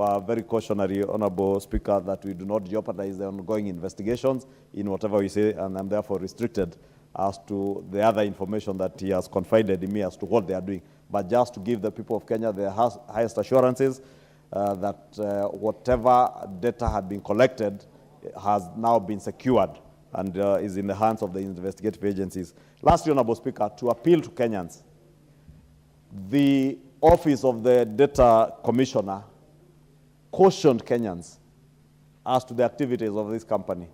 are very cautionary, Honorable Speaker, that we do not jeopardize the ongoing investigations in whatever we say, and I'm therefore restricted as to the other information that he has confided in me as to what they are doing. But just to give the people of Kenya the highest assurances that whatever data had been collected has now been secured and is in the hands of the investigative agencies. Lastly, Honorable Speaker, to appeal to Kenyans, the Office of the Data Commissioner cautioned Kenyans as to the activities of this company.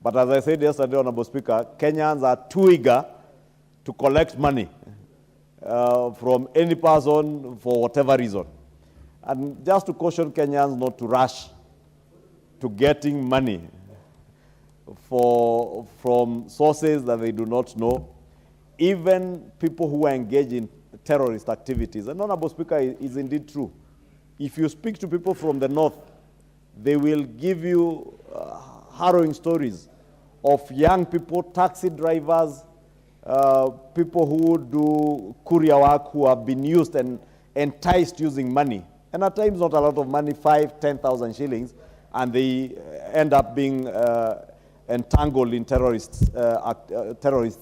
But as I said yesterday, Honorable Speaker, Kenyans are too eager to collect money from any person for whatever reason. And just to caution Kenyans not to rush to getting money from sources that they do not know, even people who are engaged in terrorist activities. And Honorable Speaker, is indeed true. If you speak to people from the north, they will give you harrowing stories of young people, taxi drivers, people who do courier work who have been used and enticed using money. And at times not a lot of money, 5,000, 10,000 shillings, and they end up being entangled in terrorist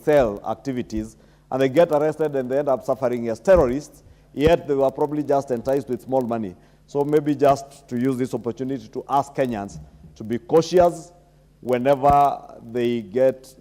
cell activities, and they get arrested and they end up suffering as terrorists, yet they were probably just enticed with small money. So maybe just to use this opportunity to ask Kenyans to be cautious whenever they get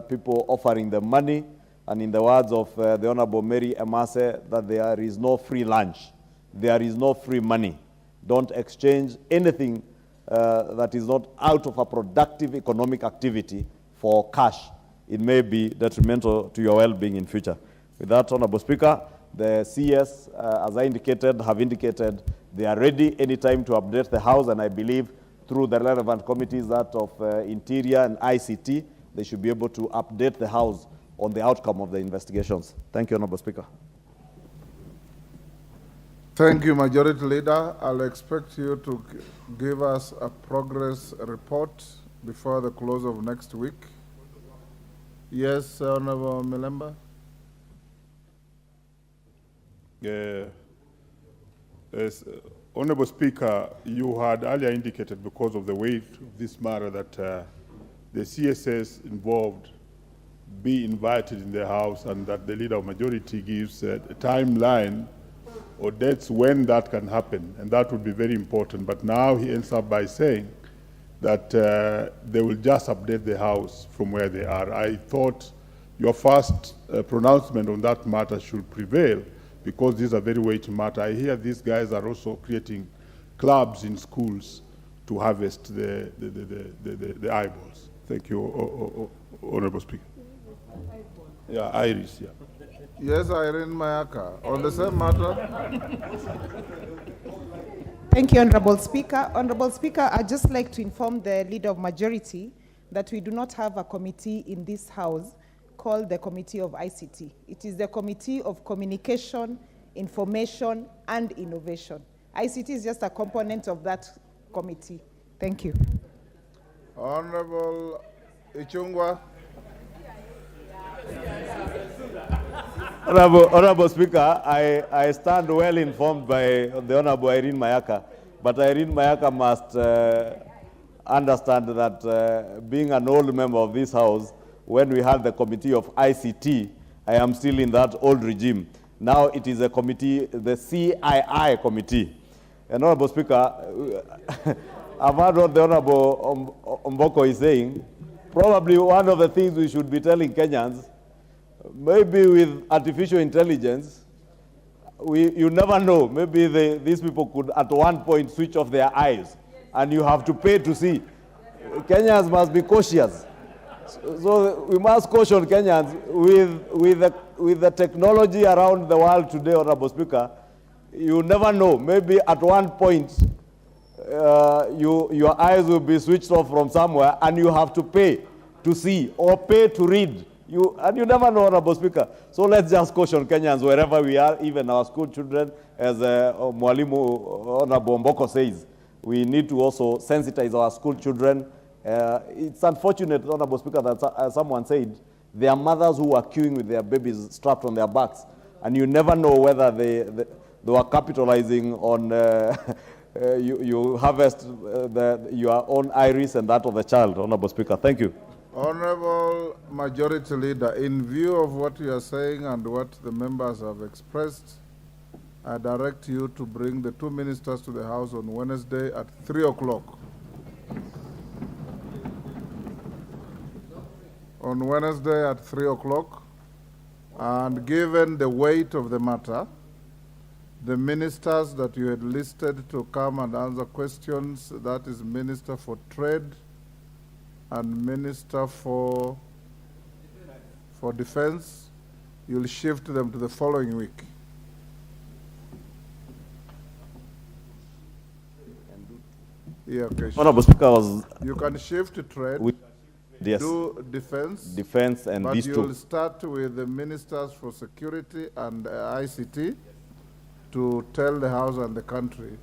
people offering them money, and in the words of the Honorable Mary Emase, that there is no free lunch, there is no free money. Don't exchange anything that is not out of a productive economic activity for cash. It may be detrimental to your well-being in future. With that, Honorable Speaker, the CS, as I indicated, have indicated they are ready anytime to update the House, and I believe through the relevant committees, that of Interior and ICT, they should be able to update the House on the outcome of the investigations. Thank you, Honorable Speaker. Thank you, Majority Leader. I'll expect you to give us a progress report before the close of next week. Yes, Honorable Milemba. Honorable Speaker, you had earlier indicated, because of the weight of this matter, that the CSS involved be invited in the House, and that the Leader of Majority gives a timeline or dates when that can happen, and that would be very important. But now he ends up by saying that they will just update the House from where they are. I thought your first pronouncement on that matter should prevail, because this is a very weighty matter. I hear these guys are also creating clubs in schools to harvest the eyeballs. Thank you, Honorable Speaker. Yeah, Iris, yeah. Yes, Irene Mayaka. On the same matter. Thank you, Honorable Speaker. Honorable Speaker, I'd just like to inform the Leader of Majority that we do not have a committee in this House called the Committee of ICT. It is the Committee of Communication, Information, and Innovation. ICT is just a component of that committee. Thank you. Honorable Ichungwa. Honorable Speaker, I stand well informed by the Honorable Irene Mayaka, but Irene Mayaka must understand that being an old member of this House, when we had the Committee of ICT, I am still in that old regime. Now it is a committee, the CII committee. And Honorable Speaker, I've heard what the Honorable Omboko is saying. Probably one of the things we should be telling Kenyans, maybe with artificial intelligence, you never know. Maybe these people could at one point switch off their eyes, and you have to pay to see. Kenyans must be cautious. So we must caution Kenyans with the technology around the world today, Honorable Speaker. You never know. Maybe at one point, your eyes will be switched off from somewhere, and you have to pay to see or pay to read. And you never know, Honorable Speaker. So let's just caution Kenyans wherever we are, even our school children, as Mwalimu Honorable Mboko says. We need to also sensitize our school children. It's unfortunate, Honorable Speaker, that someone said there are mothers who are queuing with their babies strapped on their backs, and you never know whether they were capitalizing on you harvest your own iris and that of the child, Honorable Speaker. Thank you. Honorable Majority Leader, in view of what you are saying and what the members have expressed, I direct you to bring the two ministers to the House on Wednesday at 3 o'clock. On Wednesday at 3 o'clock, and given the weight of the matter, the ministers that you had listed to come and answer questions, that is Minister for Trade and Minister for Defense, you'll shift them to the following week. Yeah, okay. Honorable Speaker, You can shift to trade, yes, do defense, and but these you'll two. start with the ministers for security and ICT to tell the House and the country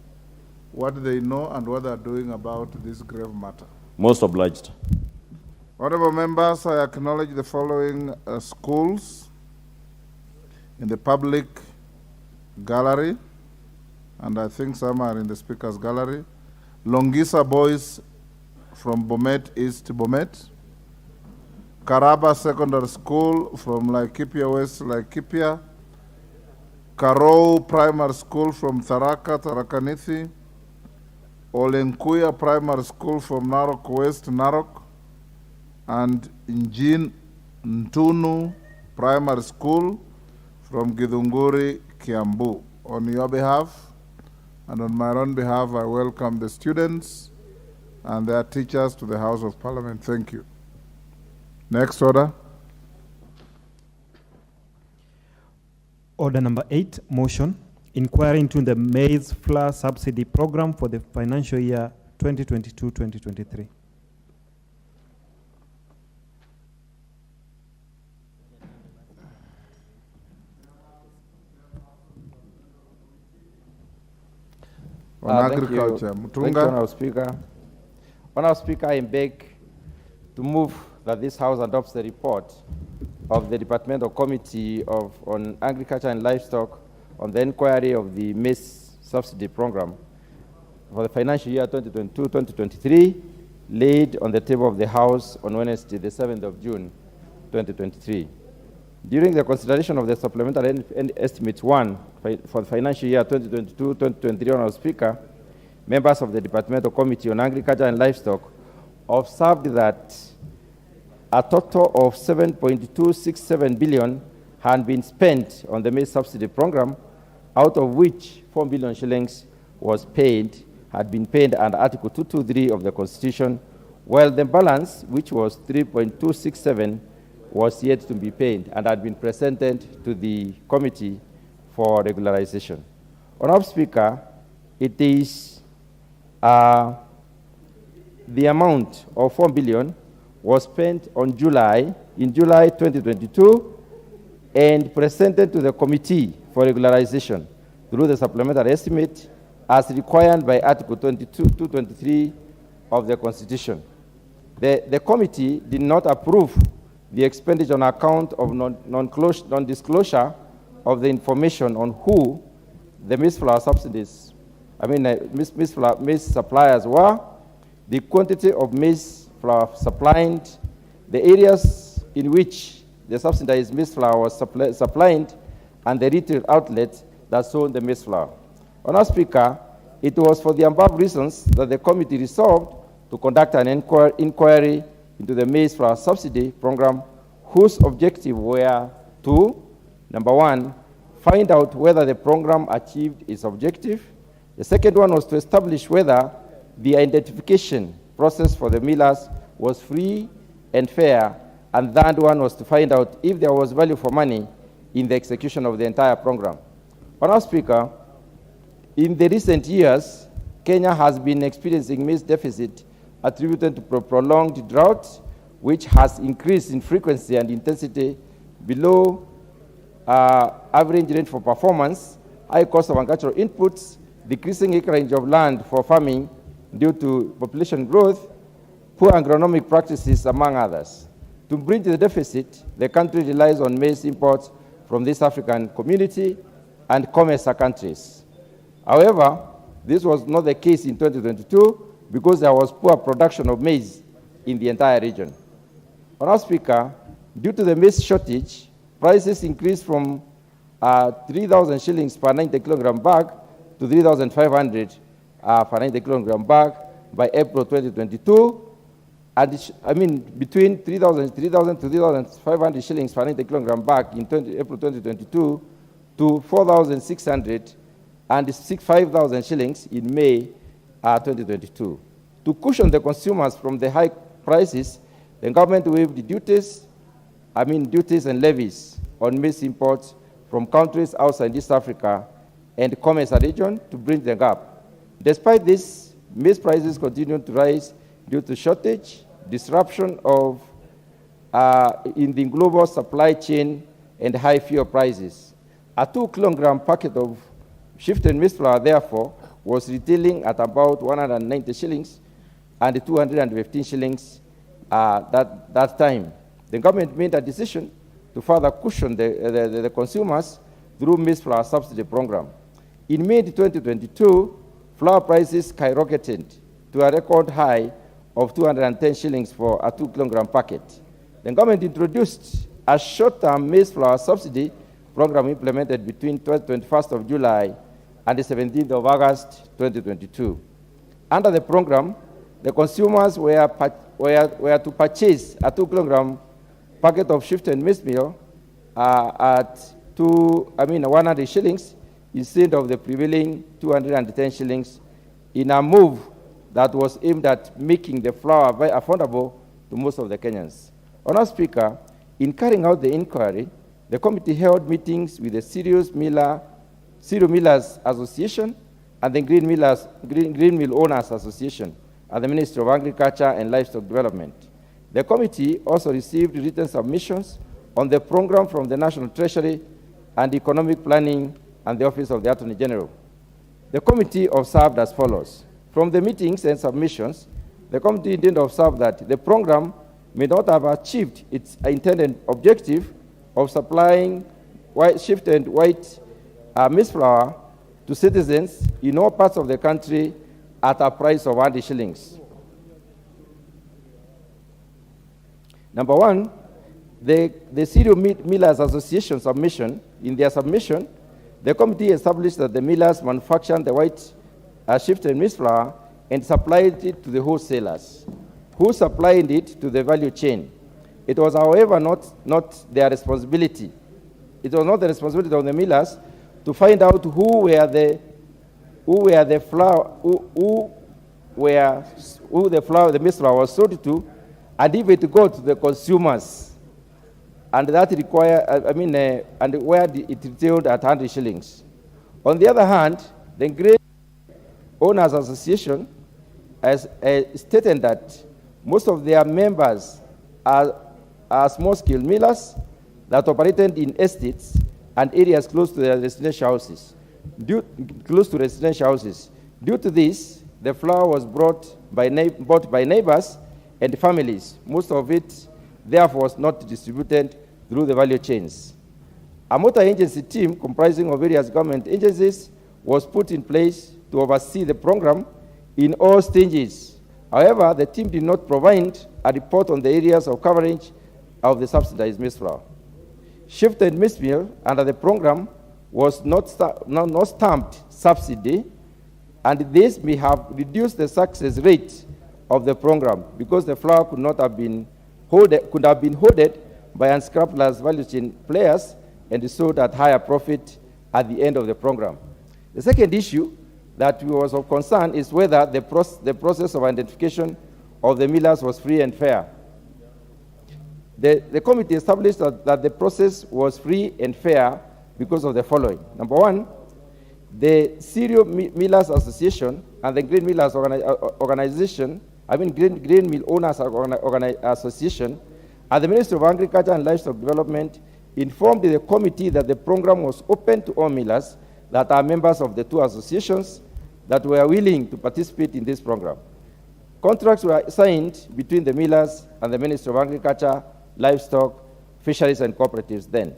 what they know and what they're doing about this grave matter. Most obliged. Honorable members, I acknowledge the following schools in the public gallery, and I think some are in the Speaker's gallery. Longisa Boys from Bomet East Bomet. Karaba Secondary School from Laikipia West Laikipia. Karou Primary School from Tharakanithi. Olenkuya Primary School from Narok West Narok. And Njin Ntunu Primary School from Githunguri, Kiambu. On your behalf and on my own behalf, I welcome the students and their teachers to the House of Parliament. Thank you. Next order. Order number 8, motion, inquiry into the maize flour subsidy program for the financial year 2022-2023. On agriculture, Thank you, Mutunga. Honourable Speaker. Honourable Speaker, I beg to move that this House adopts the report of the Departmental Committee on Agriculture and Livestock on the inquiry of the maize subsidy program for the financial year 2022-2023, laid on the table of the House on Wednesday, the 7th of June, 2023. During the consideration of the Supplementary Estimate 1 for the financial year 2022-2023, Honourable Speaker, members of the Departmental Committee on Agriculture and Livestock observed that a total of 7.267 billion had been spent on the maize subsidy program, out of which 4 billion shillings had been paid under Article 223 of the Constitution, while the balance, which was 3.267, was yet to be paid and had been presented to the committee for regularization. Honourable Speaker, it is the amount of 4 billion was spent in July 2022 and presented to the committee for regularization through the supplementary estimate as required by Article 223 of the Constitution. The committee did not approve the expenditure on account of non-disclosure of the information on who the maize flour subsidies, maize suppliers were, the quantity of maize flour supplied, the areas in which the subsidized maize flour was supplied, and the retail outlets that sold the maize flour. Honourable Speaker, it was for the above reasons that the committee resolved to conduct an inquiry into the maize flour subsidy program, whose objective were to, number one, find out whether the program achieved its objective. The second one was to establish whether the identification process for the millers was free and fair, and the third one was to find out if there was value for money in the execution of the entire program. Honourable Speaker, in the recent years, Kenya has been experiencing maize deficit attributed to prolonged drought, which has increased in frequency and intensity below average range for performance, high cost of agricultural inputs, decreasing acreage of land for farming due to population growth, poor agronomic practices, among others. To bridge the deficit, the country relies on maize imports from this African community and COMESA countries. However, This was not the case in 2022 because there was poor production of maize in the entire region. Honourable Speaker, due to the maize shortage, prices increased from 3,000 shillings per 90 kilogram bag to 3,500 per 90 kilogram bag by April 2022. And between 3,000 to 3,500 shillings per 90 kilogram bag in April 2022 to 4,600 and 5,000 shillings in May 2022. To cushion the consumers from the high prices, the government waived duties and levies on maize imports from countries outside East Africa and COMESA region to bridge the gap. Despite this, maize prices continued to rise due to shortage, disruption of in the global supply chain, and high fuel prices. A 2-kilogram packet of shifted maize flour, therefore, was retailing at about 190 shillings and 215 shillings that time. The government made a decision to further cushion the consumers through maize flour subsidy program. In May 2022, flour prices skyrocketed to a record high of 210 shillings for a 2-kilogram packet. The government introduced a short-term maize flour subsidy program implemented between 21st of July and the 17th of August 2022. Under the program, the consumers were to purchase a 2-kilogram packet of shifted maize meal at 100 shillings instead of the prevailing 210 shillings in a move that was aimed at making the flour very affordable to most of the Kenyans. Honourable Speaker, in carrying out the inquiry, the committee held meetings with the Cereal Millers Association and the Green Mill Owners Association at the Ministry of Agriculture and Livestock Development. The committee also received written submissions on the program from the National Treasury and Economic Planning and the Office of the Attorney General. The committee observed as follows. From the meetings and submissions, the committee did observe that the program may not have achieved its intended objective of supplying shifted white maize flour to citizens in all parts of the country at a price of 100 shillings. Number one, the Cereal Millers Association submission, in their submission, the committee established that the millers manufactured the white shifted maize flour and supplied it to the wholesalers, who supplied it to the value chain. It was, however, not their responsibility. It was not the responsibility of the millers to find out who the maize flour was sold to, and if it got to the consumers, and that and where it retailed at 100 shillings. On the other hand, the Grain Owners Association has stated that most of their members are small-scale millers that operated in estates and areas close to their residential houses. Due to this, the flour was bought by neighbors and families. Most of it, therefore, was not distributed through the value chains. A multi-agency team comprising of various government agencies was put in place to oversee the program in all stages. However, the team did not provide a report on the areas of coverage of the subsidized maize flour. Shifted maize meal under the program was not stamped subsidy, and this may have reduced the success rate of the program because the flour could have been hoarded by unscrupulous value chain players and sold at higher profit at the end of the program. The second issue that was of concern is whether the process of identification of the millers was free and fair. The committee established that the process was free and fair because of the following. Number one, the Cereal Millers Association and the Green Millers Green Mill Owners Association and the Ministry of Agriculture and Livestock Development informed the committee that the program was open to all millers that are members of the two associations that were willing to participate in this program. Contracts were signed between the millers and the Ministry of Agriculture, Livestock, Fisheries and Cooperatives then.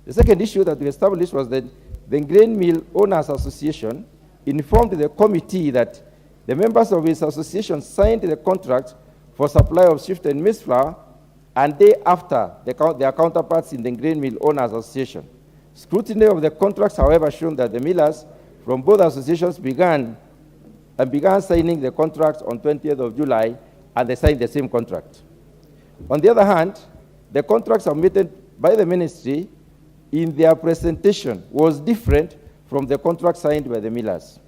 The second issue that we established was that the Grain Mill Owners Association informed the committee that the members of his association signed the contract for supply of shift and maize flour, and thereafter their counterparts in the Grain Mill Owners Association. Scrutiny of the contracts, however, shown that the millers from both associations began signing the contracts on 20th of July, and they signed the same contract. On the other hand, the contract submitted by the ministry in their presentation was different from the contract signed by the millers.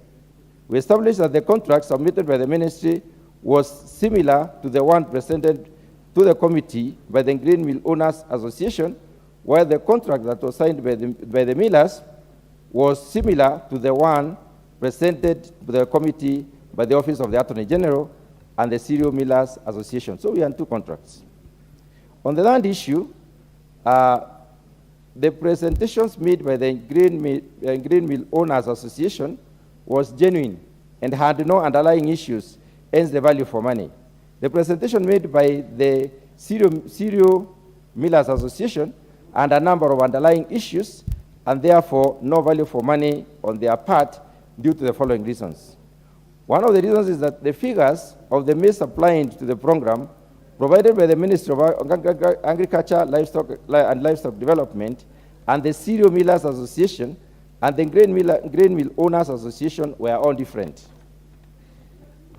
We established that the contract submitted by the ministry was similar to the one presented to the committee by the Grain Mill Owners Association, while the contract that was signed by the millers was similar to the one presented to the committee by the Office of the Attorney General and the Cereal Millers Association. So we had two contracts. On the land issue, the presentations made by the Grain Mill Owners Association was genuine and had no underlying issues, hence the value for money. The presentation made by the Cereal Millers Association had a number of underlying issues, and therefore no value for money on their part due to the following reasons. One of the reasons is that the figures of the maize supplied to the program provided by the Ministry of Agriculture, Livestock and Livestock Development and the Cereal Millers Association and the Grain Mill Owners Association were all different.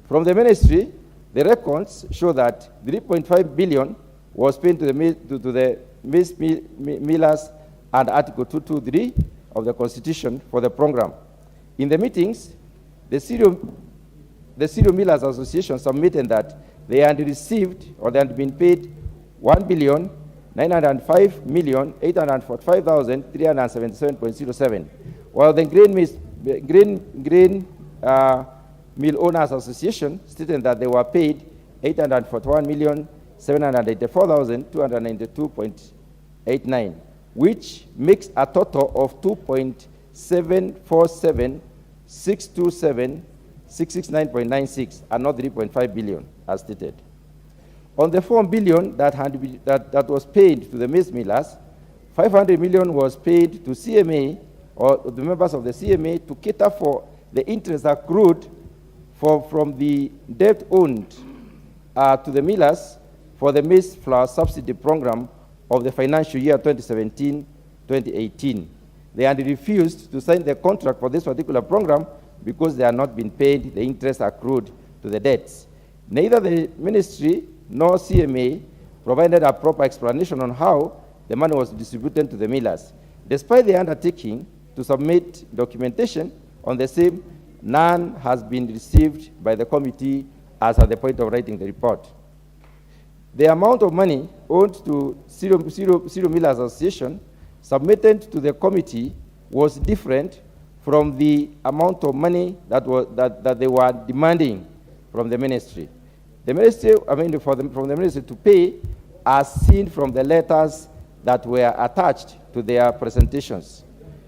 From the ministry, the records show that 3.5 billion was paid to the maize millers under Article 223 of the Constitution for the program. In the meetings, the Cereal Millers Association submitted that they had received or they had been paid 1,905,845,377.07, while the Grain Mill Owners Association stated that they were paid 841,784,292.89, which makes a total of 2.747627,669.96 and not 3.5 billion as stated. On the 4 billion that was paid to the maize millers, 500 million was paid to CMA or the members of the CMA to cater for the interest accrued from the debt owed to the millers for the maize flour subsidy program of the financial year 2017-2018. They had refused to sign the contract for this particular program because they had not been paid the interest accrued to the debts. Neither the ministry nor CMA provided a proper explanation on how the money was distributed to the millers. Despite the undertaking to submit documentation on the same, none has been received by the committee as at the point of writing the report. The amount of money owed to Cereal Millers Association submitted to the committee was different from the amount of money that they were demanding from the ministry. The ministry, from the ministry to pay, as seen from the letters that were attached to their presentations.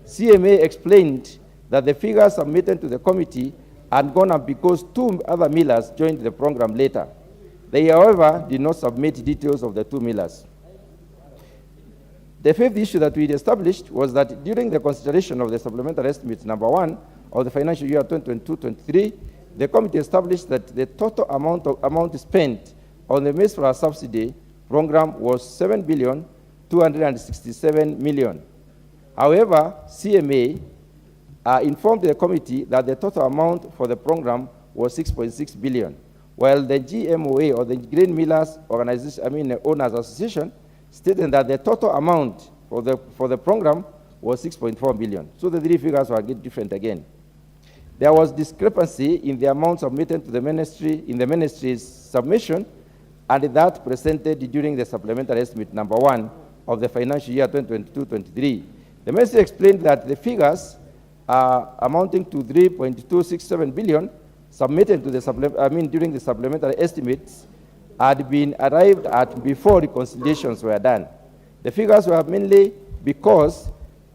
CMA explained that the figures submitted to the committee had gone up because 2 other millers joined the program later. They, however, did not submit details of the 2 millers. The fifth issue that we established was that during the consideration of the supplementary estimate number 1 of the financial year 2022-23, the committee established that the total amount spent on the maize flour subsidy program was 7,267 million. However, CMA informed the committee that the total amount for the program was 6.6 billion, while the GMOA or the Grain Millers Owners Association stated that the total amount for the program was 6.4 billion. So the 3 figures were different again. There was discrepancy in the amount submitted to the ministry in the ministry's submission and that presented during the supplementary estimate number 1 of the financial year 2022-23. The ministry explained that the figures amounting to 3.267 billion submitted to the during the supplementary estimates had been arrived at before reconciliations were done. The figures were mainly because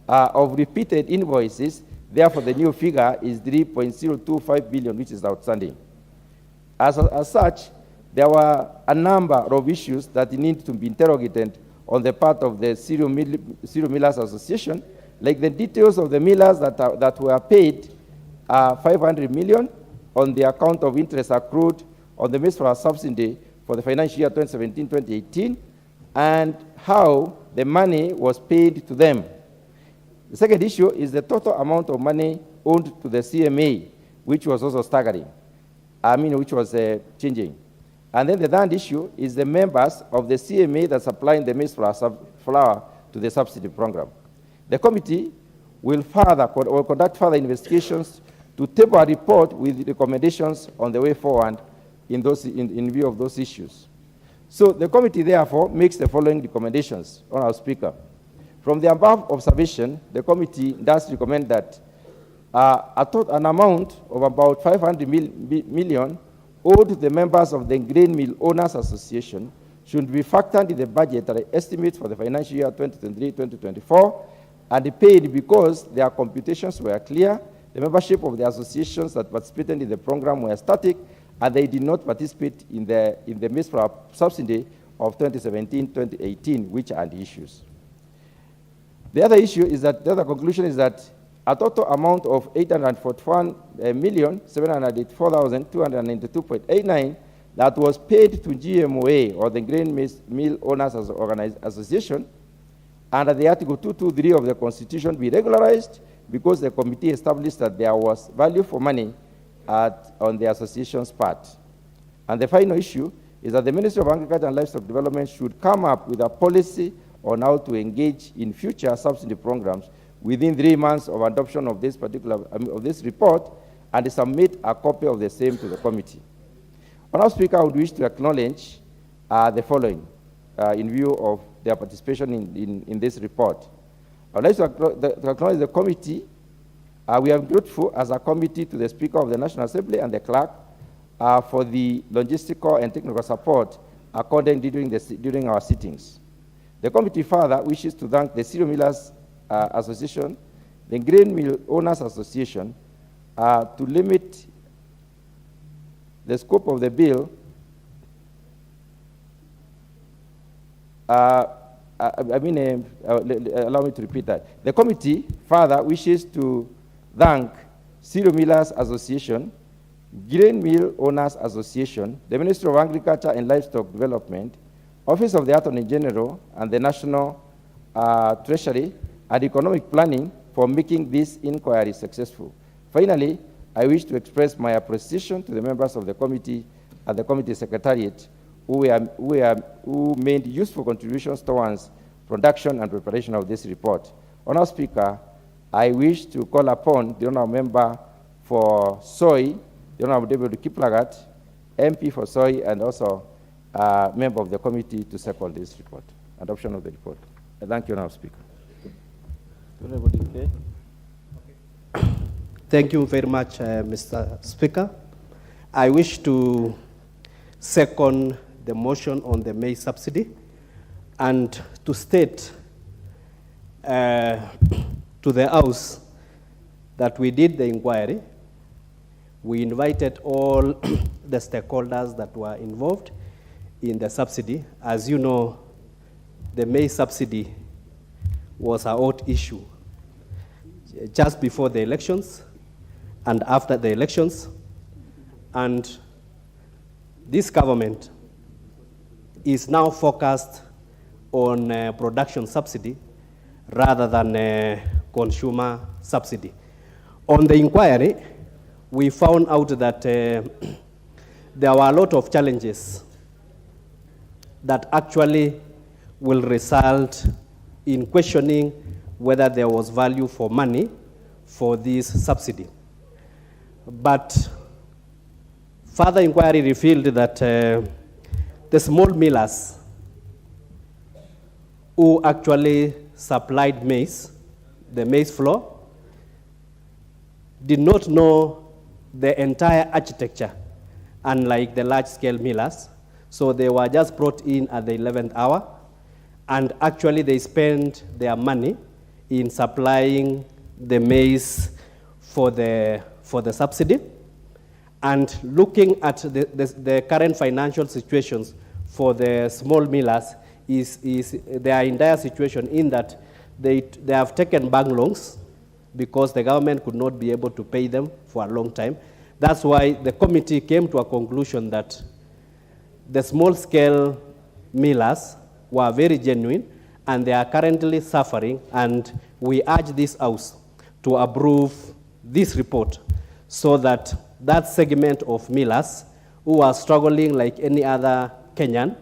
of repeated invoices. Therefore, the new figure is 3.025 billion, which is outstanding. As such, there were a number of issues that need to be interrogated on the part of the Cereal Millers Association, like the details of the millers that were paid 500 million on the account of interest accrued on the maize flour subsidy for the financial year 2017-2018, and how the money was paid to them. The second issue is the total amount of money owed to the CMA, which was also staggering. Which was changing. And then the third issue is the members of the CMA that supplying the maize flour to the subsidy program. The committee will conduct further investigations to table a report with recommendations on the way forward in view of those issues. So the committee therefore makes the following recommendations, Honourable Speaker. From the above observation, the committee does recommend that an amount of about 500 million owed to the members of the Grain Mill Owners Association should be factored in the budgetary estimates for the financial year 2023-2024 and paid because their computations were clear, the membership of the associations that participated in the program were static, and they did not participate in the maize flour subsidy of 2017-2018, which are the issues. The other issue is that, the other conclusion is that a total amount of 841,784,292.89 that was paid to GMOA, or the Grain Mill Owners Association, under the Article 223 of the Constitution be regularized because the committee established that there was value for money on the association's part. And the final issue is that the Ministry of Agriculture and Livestock Development should come up with a policy on how to engage in future subsidy programs within 3 months of adoption of this report, and submit a copy of the same to the committee. Honourable Speaker, I would wish to acknowledge the following in view of their participation in this report. I would like to acknowledge the committee. We are grateful as a committee to the Speaker of the National Assembly and the clerk for the logistical and technical support accorded during our sittings. The committee further wishes to thank the Cereal Millers Association, the Grain Mill Owners Association, to limit the scope of the bill. Allow me to repeat that. The committee further wishes to thank Cereal Millers Association, Grain Mill Owners Association, the Ministry of Agriculture and Livestock Development, Office of the Attorney General, and the National Treasury and Economic Planning for making this inquiry successful. Finally, I wish to express my appreciation to the members of the committee and the committee secretariat who made useful contributions towards production and preparation of this report. Honourable Speaker, I wish to call upon the Honourable Member for Soy, the Honourable David Kiplagat, MP for Soy, and also member of the committee to second this report, adoption of the report. I thank you, Honourable Speaker. Thank you very much, Mr. Speaker. I wish to second the motion on the maize subsidy and to state to the House that we did the inquiry. We invited all the stakeholders that were involved in the subsidy. As you know, the maize subsidy was a hot issue just before the elections and after the elections. And this government is now focused on production subsidy rather than consumer subsidy. On the inquiry, we found out that there were a lot of challenges that actually will result in questioning whether there was value for money for this subsidy. But further inquiry revealed that the small millers who actually supplied maize, the maize flour, did not know the entire architecture, unlike the large-scale millers. So they were just brought in at the 11th hour, and actually they spent their money in supplying the maize for the subsidy. And looking at the current financial situations for the small millers, they are in dire situation in that they have taken bank loans because the government could not be able to pay them for a long time. That's why the committee came to a conclusion that the small-scale millers were very genuine, and they are currently suffering, and we urge this House to approve this report so that that segment of millers who are struggling like any other Kenyan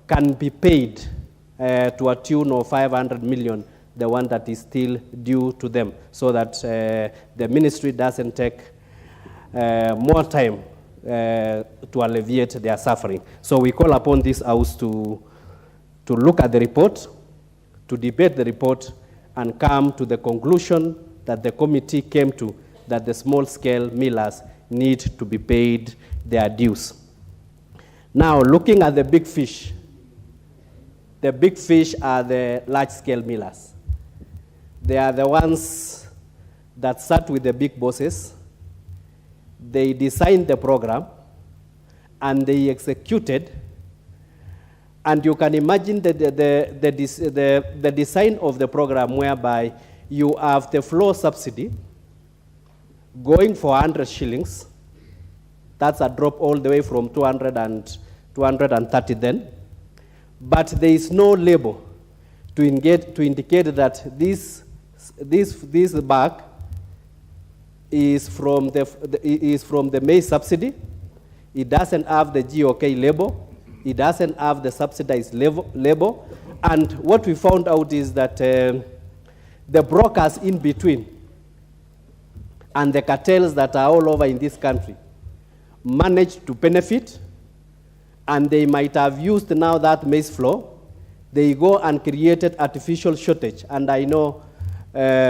can be paid to a tune of 500 million, the one that is still due to them, so that the ministry doesn't take more time to alleviate their suffering. So we call upon this House to look at the report, to debate the report, and come to the conclusion that the committee came to, that the small-scale millers need to be paid their dues. Now, looking at the big fish are the large-scale millers. They are the ones that sat with the big bosses. They designed the program, and they executed. And you can imagine the design of the program whereby you have the floor subsidy going for 100 shillings. That's a drop all the way from 200 and 230 then. But there is no label to indicate that this bag is from the maize subsidy. It doesn't have the GOK label. It doesn't have the subsidized label. And what we found out is that the brokers in between and the cartels that are all over in this country managed to benefit, and they might have used now that maize flour. They go and created artificial shortage. And I know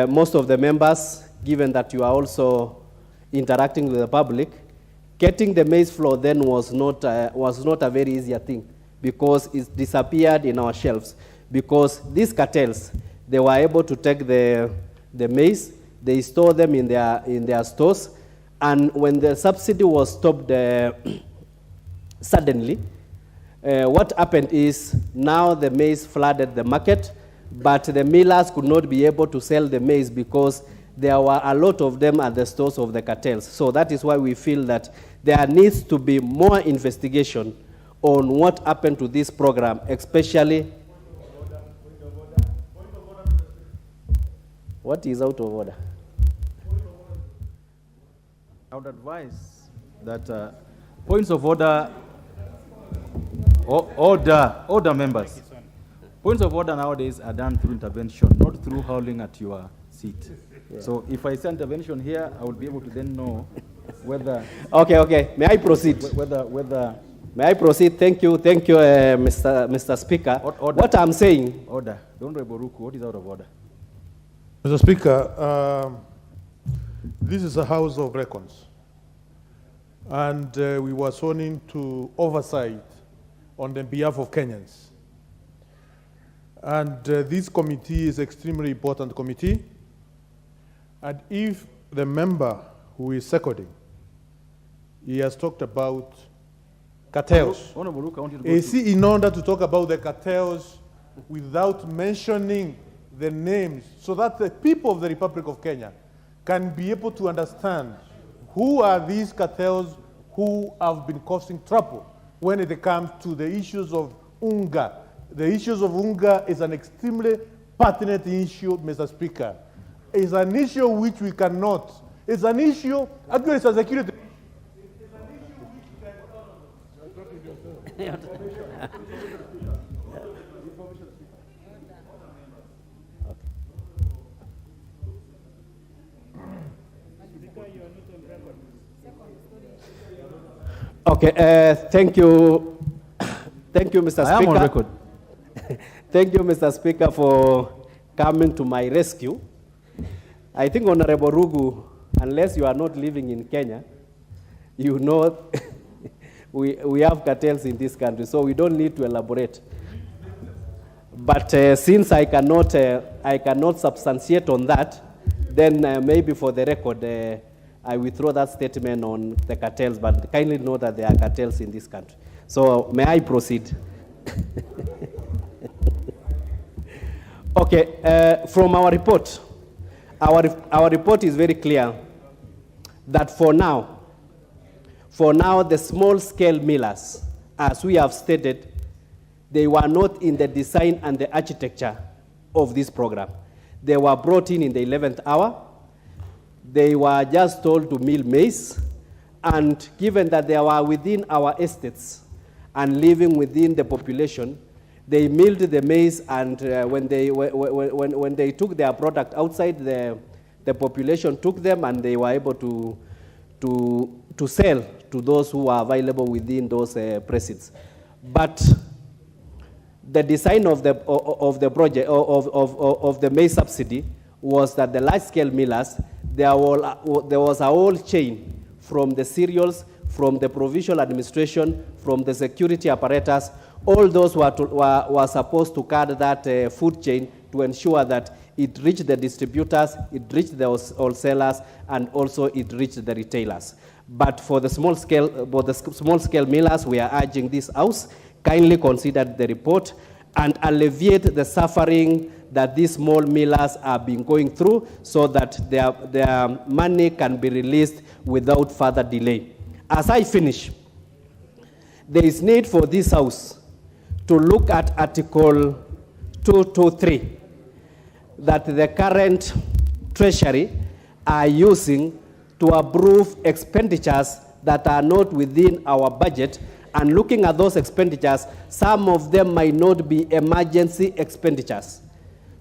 most of the members, given that you are also interacting with the public, getting the maize flour then was not a very easy thing, because it disappeared in our shelves. Because these cartels, they were able to take the maize, they store them in their stores, and when the subsidy was stopped suddenly, what happened is now the maize flooded the market, but the millers could not be able to sell the maize because there were a lot of them at the stores of the cartels. So that is why we feel that there needs to be more investigation on what happened to this program, especially. What is out of order? I would advise that points of order, order members. Points of order nowadays are done through intervention, not through howling at your seat. Yeah. So if I say intervention here, I will be able to then know whether. Okay. May I proceed? Whether. May I proceed? Thank you, Mr. Speaker. Order. What I'm saying. Order. The Honorable Ruku, what is out of order? Mr. Speaker, this is a House of Records, and we were sworn in to oversight on the behalf of Kenyans. And this committee is extremely important committee. And if the member who is seconding, he has talked about cartels. Honorable Ruku, I want you to go Is he in order to talk about the cartels without mentioning the names, so that the people of the Republic of Kenya can be able to understand who are these cartels who have been causing trouble when it comes to the issues of unga. The issues of unga is an extremely pertinent issue, Mr. Speaker. It's an issue which we cannot. It's an issue, actually it's a security. Okay, thank you, Mr. Speaker. I am on record. Thank you, Mr. Speaker, for coming to my rescue. I think, Honorable Rugu, unless you are not living in Kenya, you know we have cartels in this country, so we don't need to elaborate. But since I cannot substantiate on that, then maybe for the record, I withdraw that statement on the cartels, but kindly know that there are cartels in this country. So may I proceed? Okay, from our report, our report is very clear that for now, the small-scale millers, as we have stated, they were not in the design and the architecture of this program. They were brought in the 11th hour. They were just told to mill maize, and given that they were within our estates and living within the population, they milled the maize, and when they took their product outside, the population took them, and they were able to sell to those who are available within those precincts. But the design of the project of the maize subsidy was that the large-scale millers, there was a whole chain from the cereals, from the provincial administration, from the security apparatus. All those were supposed to guard that food chain to ensure that it reached the distributors, it reached the wholesalers, and also it reached the retailers. But for the small scale millers, we are urging this House kindly consider the report and alleviate the suffering that these small millers have been going through, so that their money can be released without further delay. As I finish, there is need for this House to look at Article 223 that the current Treasury are using to approve expenditures that are not within our budget. And looking at those expenditures, some of them might not be emergency expenditures.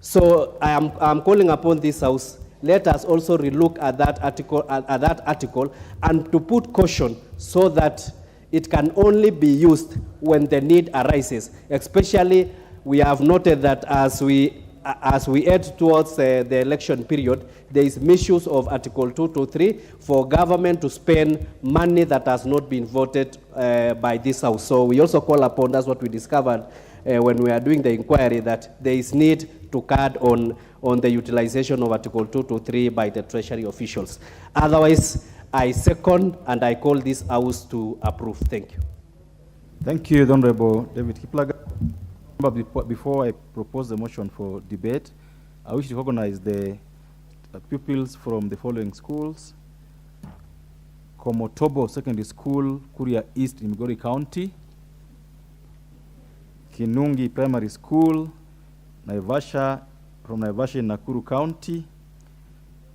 So I'm calling upon this House, let us also relook at that article, and to put caution so that it can only be used when the need arises. Especially, we have noted that as we head towards the election period, there is misuse of Article 223 for government to spend money that has not been voted by this House. So we also call upon, that's what we discovered when we are doing the inquiry, that there is need to guard on the utilization of Article 223 by the Treasury officials. Otherwise, I second and I call this House to approve. Thank you. Thank you, the Honorable David Kiplagat. But before I propose the motion for debate, I wish to recognize the pupils from the following schools: Komotobo Secondary School, Kuria East in Migori County; Kinungi Primary School, Naivasha, from Naivasha in Nakuru County;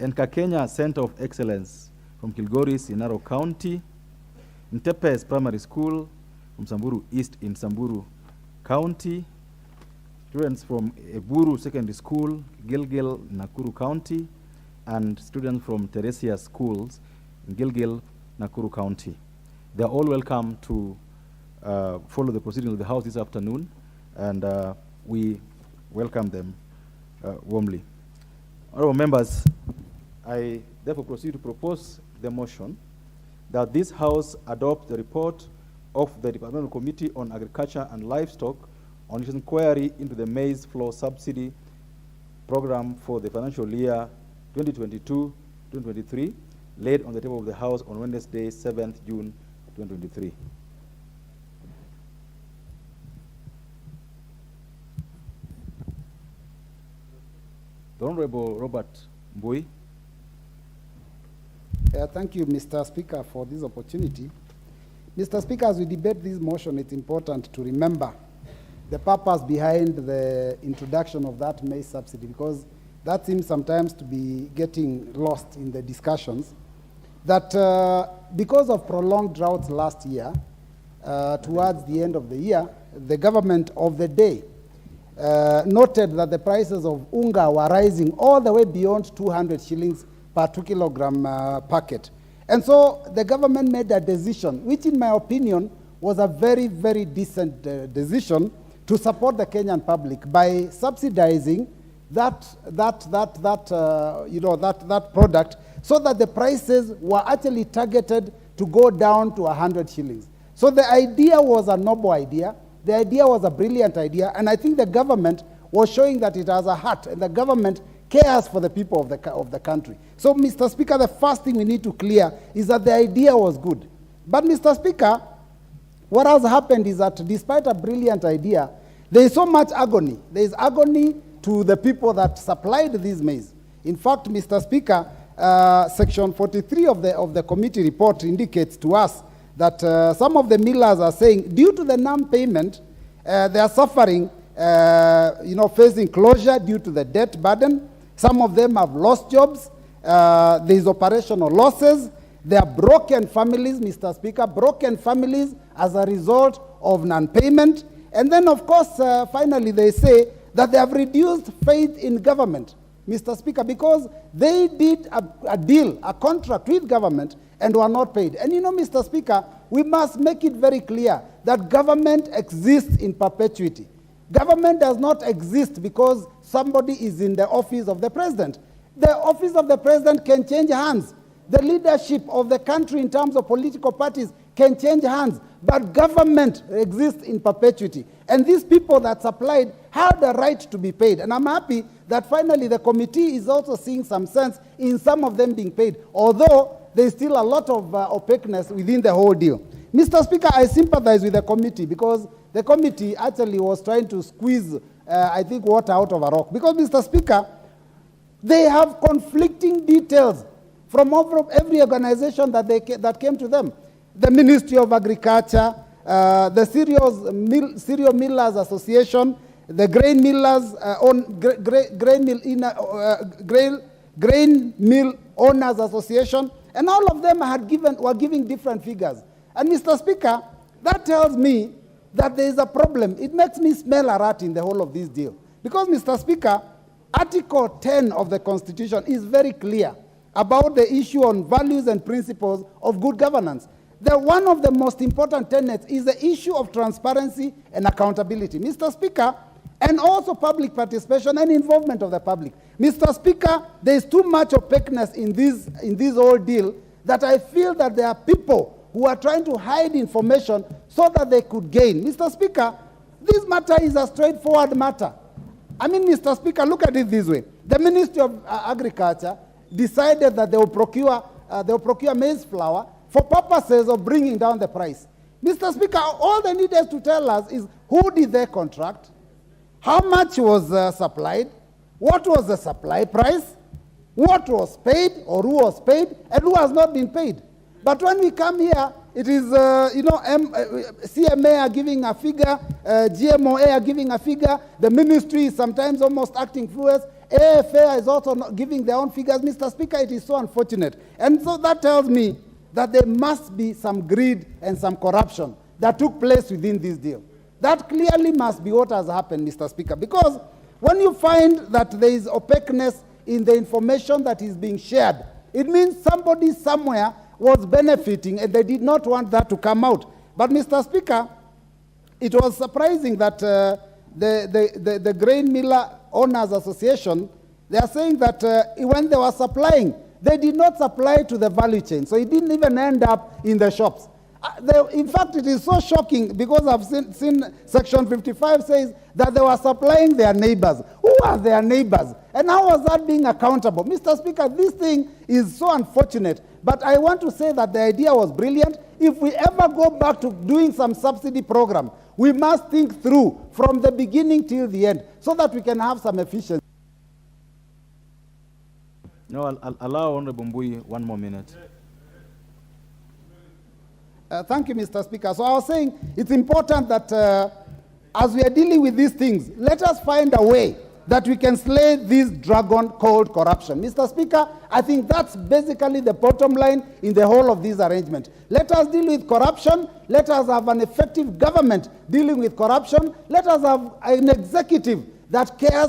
and Kakenya Center of Excellence from Kilgoris in Narok County; Ntepes Primary School from Samburu East in Samburu County; students from Eburu Secondary School, Gilgil, Nakuru County; and students from Teresia Schools in Gilgil, Nakuru County. They are all welcome to follow the proceedings of the House this afternoon, and we welcome them warmly. Honorable members, I therefore proceed to propose the motion that this House adopt the report of the Departmental Committee on Agriculture and Livestock on its inquiry into the maize flour subsidy program for the financial year 2022-2023, laid on the table of the House on Wednesday, 7th June 2023. The Honorable Robert Mbui. Thank you, Mr. Speaker, for this opportunity. Mr. Speaker, as we debate this motion, it's important to remember the purpose behind the introduction of that maize subsidy, because that seems sometimes to be getting lost in the discussions. That because of prolonged droughts last year, towards the end of the year, the government of the day noted that the prices of unga were rising all the way beyond 200 shillings per 2 kilogram packet. And so the government made a decision, which in my opinion was a very, very decent decision, to support the Kenyan public by subsidizing that product, so that the prices were actually targeted to go down to 100 shillings. So the idea was a noble idea. The idea was a brilliant idea, and I think the government was showing that it has a heart, and the government cares for the people of the country. So, Mr. Speaker, the first thing we need to clear is that the idea was good. But, Mr. Speaker, what has happened is that despite a brilliant idea, there is so much agony. There is agony to the people that supplied these maize. In fact, Mr. Speaker, Section 43 of the committee report indicates to us that some of the millers are saying, due to the non-payment, they are suffering, facing closure due to the debt burden. Some of them have lost jobs. There is operational losses. There are broken families, Mr. Speaker, broken families as a result of non-payment. And then, of course, finally, they say that they have reduced faith in government, Mr. Speaker, because they did a deal, a contract with government, and were not paid. And you know, Mr. Speaker, we must make it very clear that government exists in perpetuity. Government does not exist because somebody is in the office of the president. The office of the president can change hands. The leadership of the country in terms of political parties can change hands, but government exists in perpetuity. And these people that supplied have the right to be paid. And I'm happy that finally the committee is also seeing some sense in some of them being paid, although there's still a lot of opaqueness within the whole deal. Mr. Speaker, I sympathize with the committee because the committee actually was trying to squeeze, I think, water out of a rock. Because, Mr. Speaker, they have conflicting details from every organization that came to them. The Ministry of Agriculture, the Cereal Millers Association, the Grain Millers Grain Mill Owners Association, and all of them were giving different figures. And Mr. Speaker, that tells me that there is a problem. It makes me smell a rat in the whole of this deal. Because, Mr. Speaker, Article 10 of the Constitution is very clear about the issue on values and principles of good governance. One of the most important tenets is the issue of transparency and accountability, Mr. Speaker, and also public participation and involvement of the public. Mr. Speaker, there is too much opaqueness in this whole deal that I feel that there are people who are trying to hide information so that they could gain. Mr. Speaker, this matter is a straightforward matter. I mean, Mr. Speaker, look at it this way. The Ministry of Agriculture decided that they will procure maize flour for purposes of bringing down the price. Mr. Speaker, all they needed to tell us is who did they contract, how much was supplied, what was the supply price, what was paid or who was paid, and who has not been paid. But when we come here, it is, CMA are giving a figure, GMOA are giving a figure, the ministry is sometimes almost acting fluid, AFA is also not giving their own figures. Mr. Speaker, it is so unfortunate. And so that tells me that there must be some greed and some corruption that took place within this deal. That clearly must be what has happened, Mr. Speaker, because when you find that there is opaqueness in the information that is being shared, it means somebody somewhere was benefiting and they did not want that to come out. But, Mr. Speaker, it was surprising that the Grain Miller Owners Association, they are saying that when they were supplying, they did not supply to the value chain, so it didn't even end up in the shops. In fact, it is so shocking because I've seen Section 55 says that they were supplying their neighbors. Who are their neighbors? And how was that being accountable? Mr. Speaker, this thing is so unfortunate, but I want to say that the idea was brilliant. If we ever go back to doing some subsidy program, we must think through from the beginning till the end so that we can have some efficiency. No, I'll allow Honorable Mbui 1 more minute. Thank you, Mr. Speaker. So I was saying it's important that as we are dealing with these things, let us find a way that we can slay this dragon called corruption. Mr. Speaker, I think that's basically the bottom line in the whole of this arrangement. Let us deal with corruption. Let us have an effective government dealing with corruption. Let us have an executive that cares